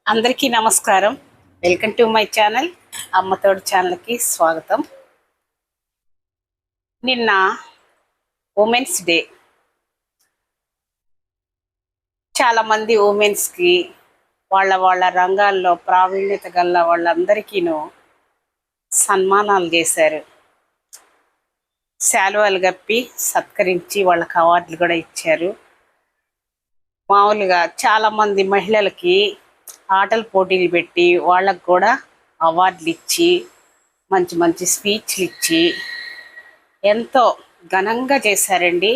అందరికీ నమస్కారం. Welcome to my channel. Ammathodu ఛానల్కి స్వాగతం. నిన్న ఉమెన్స్ డే. చాలామంది ఉమెన్స్కి వాళ్ళ వాళ్ళ రంగాల్లో ప్రావీణ్యత గల వాళ్ళందరికీను సన్మానాలు చేశారు. శాలువాలు కప్పి సత్కరించి వాళ్ళకి అవార్డులు కూడా ఇచ్చారు. మామూలుగా చాలామంది మహిళలకి ఆటల పోటీలు పెట్టి వాళ్ళకు కూడా అవార్డులు ఇచ్చి మంచి మంచి స్పీచ్లు ఇచ్చి ఎంతో ఘనంగా చేశారండి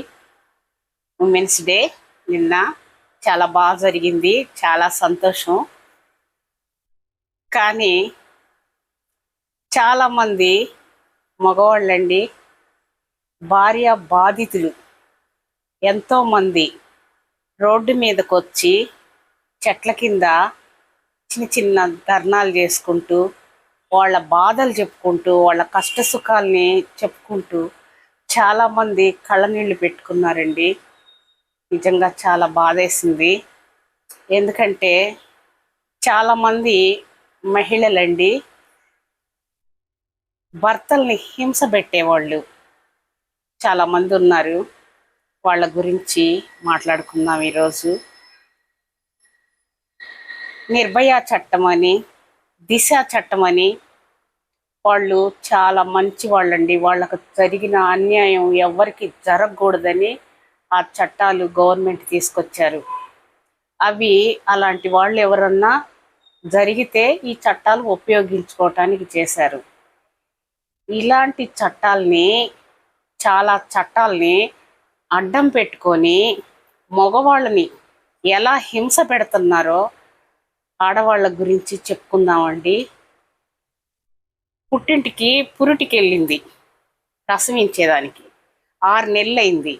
ఉమెన్స్ డే. నిన్న చాలా బాగా జరిగింది, చాలా సంతోషం. కానీ చాలామంది మగవాళ్ళండి, భార్య బాధితులు ఎంతోమంది రోడ్డు మీదకి వచ్చి చెట్ల కింద చిన్న చిన్న ధర్నాలు చేసుకుంటూ వాళ్ళ బాధలు చెప్పుకుంటూ వాళ్ళ కష్ట సుఖాలని చెప్పుకుంటూ చాలామంది కళ్ళనీళ్ళు పెట్టుకున్నారండి. నిజంగా చాలా బాధేసింది. ఎందుకంటే చాలామంది మహిళలండి భర్తల్ని హింస పెట్టేవాళ్ళు చాలామంది ఉన్నారు. వాళ్ళ గురించి మాట్లాడుకుందాం ఈరోజు. నిర్భయ చట్టం అని, దిశ చట్టం అని వాళ్ళు చాలా మంచి వాళ్ళండి. వాళ్ళకు జరిగిన అన్యాయం ఎవరికి జరగకూడదని ఆ చట్టాలు గవర్నమెంట్ తీసుకొచ్చారు. అవి అలాంటి వాళ్ళు ఎవరన్నా జరిగితే ఈ చట్టాలు ఉపయోగించుకోవటానికి చేశారు. ఇలాంటి చాలా చట్టాలని అడ్డం పెట్టుకొని మగవాళ్ళని ఎలా హింస పెడుతున్నారో ఆడవాళ్ళ గురించి చెప్పుకుందామండి. పుట్టింటికి పురిటికి వెళ్ళింది ప్రసవించేదానికి. 6 నెలలు అయింది.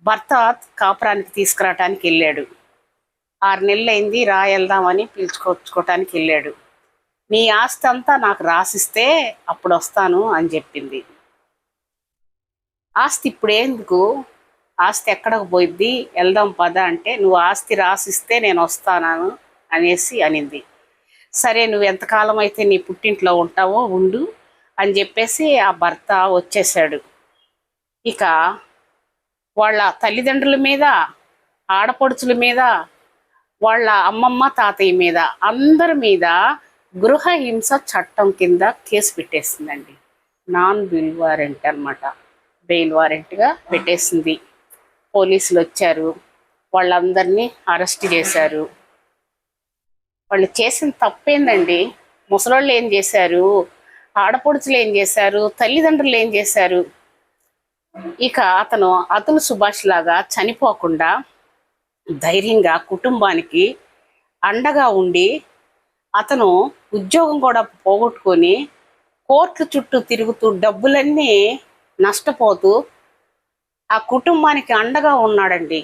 భర్త కాపురానికి తీసుకురావటానికి వెళ్ళాడు. 6 నెలలు అయింది, వెళ్దామని పిలుచుకొచ్చుకోవటానికి వెళ్ళాడు. నీ ఆస్తి అంతా నాకు రాసిస్తే అప్పుడు వస్తాను అని చెప్పింది. ఆస్తి ఇప్పుడేందుకు, ఆస్తి ఎక్కడికి పోయిద్ది, వెళ్దాం పద అంటే, నువ్వు ఆస్తి రాసిస్తే నేను వస్తాను అనేసి అనింది. సరే, నువ్వు ఎంతకాలం అయితే నీ పుట్టింట్లో ఉంటావో ఉండు అని చెప్పేసి ఆ భర్త వచ్చేసాడు. ఇక వాళ్ళ తల్లిదండ్రుల మీద, ఆడపడుచుల మీద, వాళ్ళ అమ్మమ్మ తాతయ్య మీద, అందరి మీద గృహహింస చట్టం కింద కేసు పెట్టేసిందండి. నాన్ బెయిల్ వారెంట్ అనమాట. బెయిల్ వారెంట్గా పెట్టేసింది. పోలీసులు వచ్చారు, వాళ్ళందరినీ అరెస్ట్ చేశారు. వాళ్ళు చేసిన తప్పేందండి? ముసలోళ్ళు ఏం చేశారు, ఆడపడుచులు ఏం చేశారు, తల్లిదండ్రులు ఏం చేశారు? ఇక అతను అతుల్ సుభాష్ లాగా చనిపోకుండా ధైర్యంగా కుటుంబానికి అండగా ఉండి అతను ఉద్యోగం కూడా పోగొట్టుకొని కోర్టు చుట్టూ తిరుగుతూ డబ్బులన్నీ నష్టపోతూ ఆ కుటుంబానికి అండగా ఉన్నాడండి.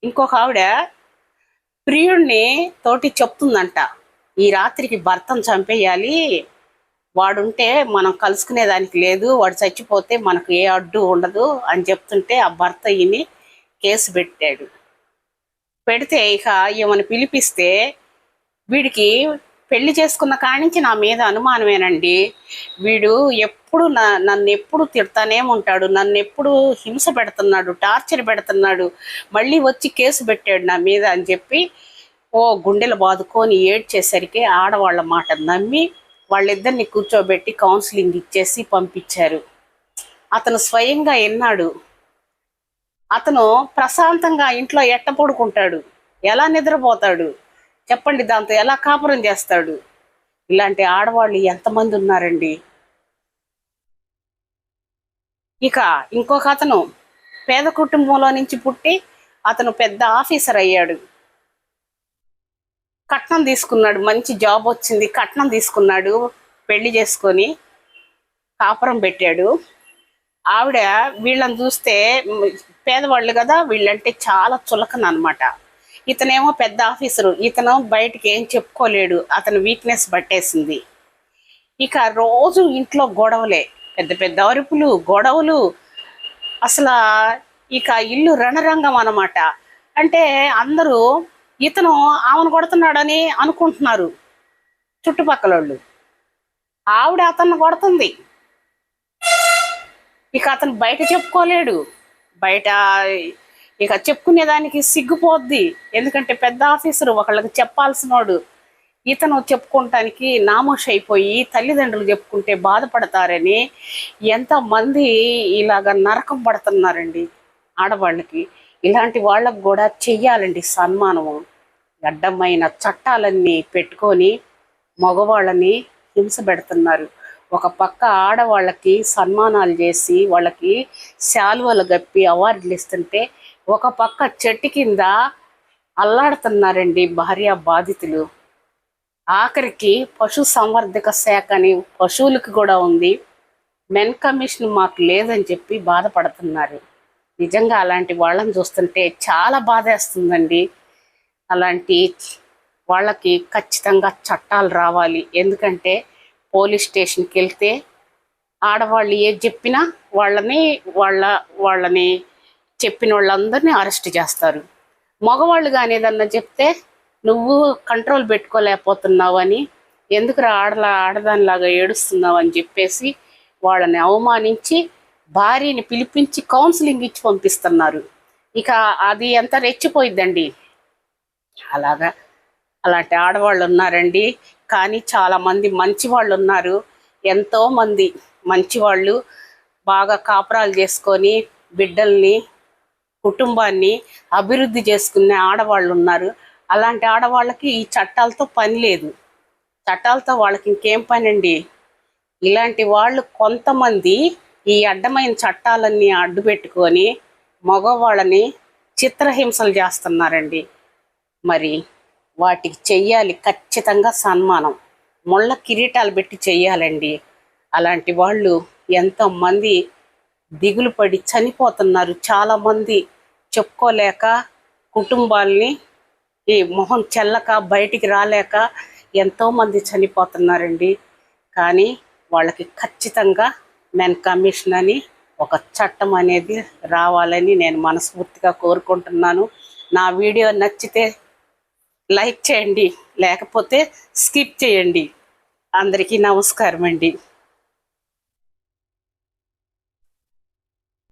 ఇంకొక ఆవిడ ప్రియుడిని తోటి చెప్తుందంట, ఈ రాత్రికి భర్తను చంపేయాలి, వాడుంటే మనం కలుసుకునేదానికి లేదు, వాడు చచ్చిపోతే మనకు ఏ అడ్డు ఉండదు అని చెప్తుంటే ఆ భర్త ఈయన్ని కేసు పెడితే ఇక ఈమెను పిలిపిస్తే, వీడికి పెళ్లి చేసుకున్న కాడి నుంచి నా మీద అనుమానమేనండి, వీడు ఎప్పుడు నన్ను ఎప్పుడు తిడతానే ఉంటాడు, నన్ను ఎప్పుడు హింస పెడుతున్నాడు, టార్చర్ పెడుతున్నాడు, మళ్ళీ వచ్చి కేసు పెట్టాడు నా మీద అని చెప్పి గుండెలు బాదుకొని ఏడ్చేసరికి ఆడవాళ్ళ మాట నమ్మి వాళ్ళిద్దరిని కూర్చోబెట్టి కౌన్సిలింగ్ ఇచ్చేసి పంపించారు. అతను స్వయంగా విన్నాడు. అతను ప్రశాంతంగా ఇంట్లో ఎట్ట పడుకుంటాడు, ఎలా నిద్రపోతాడు చెప్పండి? దాంతో ఎలా కాపురం చేస్తాడు? ఇలాంటి ఆడవాళ్ళు ఎంతమంది ఉన్నారండి. ఇక ఇంకొక అతను పేద కుటుంబంలో నుంచి పుట్టి అతను పెద్ద ఆఫీసర్ అయ్యాడు. కట్నం తీసుకున్నాడు, మంచి జాబ్ వచ్చింది, కట్నం తీసుకున్నాడు, పెళ్లి చేసుకొని కాపురం పెట్టాడు. ఆవిడ వీళ్ళని చూస్తే పేదవాళ్ళు కదా, వీళ్ళంటే చాలా చులకన అనమాట. ఇతనేమో పెద్ద ఆఫీసరు, ఇతను బయటికి ఏం చెప్పుకోలేడు, అతను వీక్నెస్ పట్టేసింది. ఇక రోజు ఇంట్లో గొడవలే, పెద్ద పెద్ద అరుపులు, గొడవలు. అసలు ఇక ఇల్లు రణరంగం అన్నమాట. అంటే అందరూ ఇతను ఆమెను కొడుతున్నాడని అనుకుంటున్నారు చుట్టుపక్కల వాళ్ళు. ఆవిడ అతన్ని కొడుతుంది. ఇక అతను బయట చెప్పుకోలేడు. బయట ఇక చెప్పుకునేదానికి సిగ్గుపోద్ది. ఎందుకంటే పెద్ద ఆఫీసరు, ఒకళ్ళకి చెప్పాల్సినోడు. ఇతను చెప్పుకోవటానికి నామోష్ అయిపోయి తల్లిదండ్రులు చెప్పుకుంటే బాధపడతారని ఎంతమంది ఇలాగ నరకం పడుతున్నారండి ఆడవాళ్ళకి. ఇలాంటి వాళ్ళకు కూడా చెయ్యాలండి సన్మానము. అడ్డమైన చట్టాలన్నీ పెట్టుకొని మగవాళ్ళని హింస పెడుతున్నారు. ఒక పక్క ఆడవాళ్ళకి సన్మానాలు చేసి వాళ్ళకి శాలువలు గప్పి అవార్డులు ఇస్తుంటే, ఒక పక్క చెట్టు కింద అల్లాడుతున్నారండి భార్య బాధితులు. ఆఖరికి పశు సంవర్ధక శాఖ అని పశువులకు కూడా ఉంది, మెన్ కమిషన్ మాకు లేదని చెప్పి బాధపడుతున్నారు. నిజంగా అలాంటి వాళ్ళని చూస్తుంటే చాలా బాధేస్తుందండి. అలాంటి వాళ్ళకి ఖచ్చితంగా చట్టాలు రావాలి. ఎందుకంటే పోలీస్ స్టేషన్కి వెళ్తే ఆడవాళ్ళు ఏది చెప్పినా వాళ్ళని చెప్పిన వాళ్ళందరినీ అరెస్ట్ చేస్తారు. మగవాళ్ళు కానీ ఏదన్నా చెప్తే నువ్వు కంట్రోల్ పెట్టుకోలేకపోతున్నావు అని, ఎందుకురా ఆడదానిలాగా ఏడుస్తున్నావు అని చెప్పేసి వాళ్ళని అవమానించి భార్యని పిలిపించి కౌన్సిలింగ్ ఇచ్చి పంపిస్తున్నారు. ఇక అది ఎంత రెచ్చిపోయిద్దండి. అలాంటి ఆడవాళ్ళు ఉన్నారండి. కానీ చాలామంది మంచి వాళ్ళు ఉన్నారు. ఎంతోమంది మంచివాళ్ళు బాగా కాపురాలు చేసుకొని బిడ్డల్ని కుటుంబాన్ని అభివృద్ధి చేసుకునే ఆడవాళ్ళు ఉన్నారు. అలాంటి ఆడవాళ్ళకి ఈ చట్టాలతో పని లేదు. చట్టాలతో వాళ్ళకి ఇంకేం పని అండి. ఇలాంటి వాళ్ళు కొంతమంది ఈ అడ్డమైన చట్టాలన్నీ అడ్డు పెట్టుకొని మగవాళ్ళని చిత్రహింసలు చేస్తున్నారండి. మరి వాటికి చెయ్యాలి ఖచ్చితంగా సన్మానం. ముళ్ళ కిరీటాలు పెట్టి చెయ్యాలండి. అలాంటి వాళ్ళు ఎంతోమంది దిగులు పడి చనిపోతున్నారు. చాలామంది చెప్పుకోలేక కుటుంబాల్ని ఈ మొహం చెల్లక బయటికి రాలేక ఎంతోమంది చనిపోతున్నారండి. కానీ వాళ్ళకి ఖచ్చితంగా మెన్ కమిషన్ అని ఒక చట్టం అనేది రావాలని నేను మనస్ఫూర్తిగా కోరుకుంటున్నాను. నా వీడియో నచ్చితే లైక్ చేయండి, లేకపోతే స్కిప్ చేయండి. అందరికీ నమస్కారం అండి.